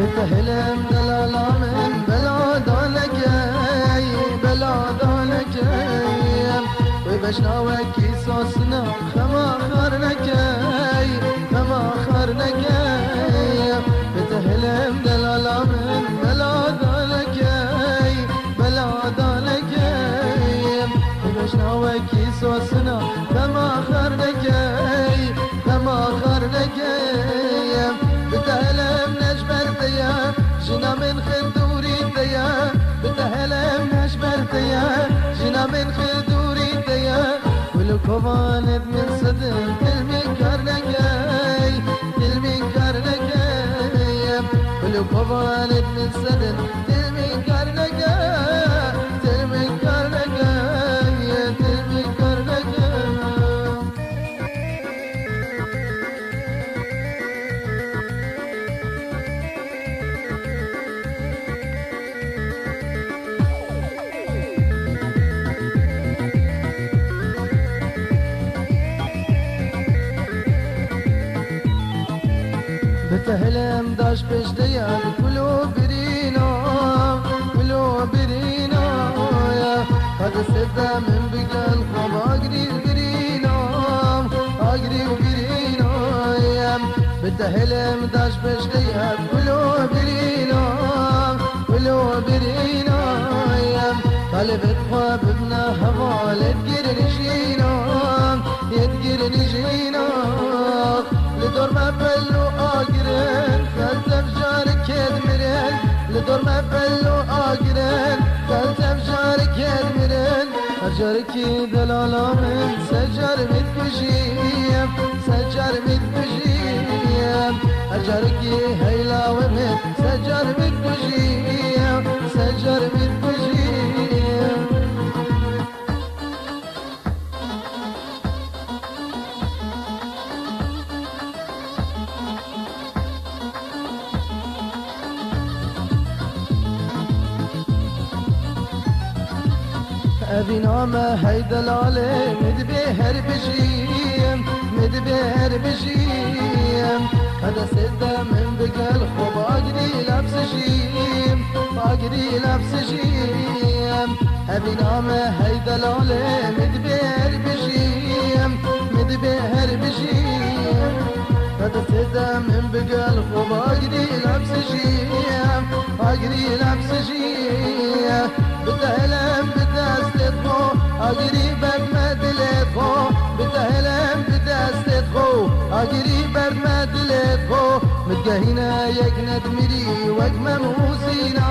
بتهلم دلالا من بلا دانكي وبشناوكي سوسنا خما خارنكي بتهلم دلالا من بلا دانكي وبشناوكي سوسنا خما خارنكي بتهلم نجبرتيا جنا من خدوريتيا بتهلم نجبرتيا جنا من خدوريتيا ولو كوانت من صدر تلمي كارنكي ولو كوانت من صدر تلمي كارنكي بتهلم داش بجديا كلو برينا يا قد سدا من بقى الخوم اجري يا بتهلم داش بجديا كلو برينا يا طالبت خواب ابن هوال يتقرن جينا لدور ما بلو آگرن فلسف جارك يدمرن لدور ما بلو آگرن فلسف جارك يدمرن أجاركي دلالا من سجار متكجيم أجاركي هيلا ومن سجار متكجيم أبي نامه هاي دلالي مدبهر بجيم هذا سيدا من بقى الخوب أجري لابس جيم أبي نامه هاي دلالي مدبهر بجيم هذا سيدا من بقى الخوب أجري لابس جيم بتهلم بدستخو أقريبك ما دلتخو بتهلم بدستخو أقريبك ما دلتخو متقهنا يقند مري وقمم وسينا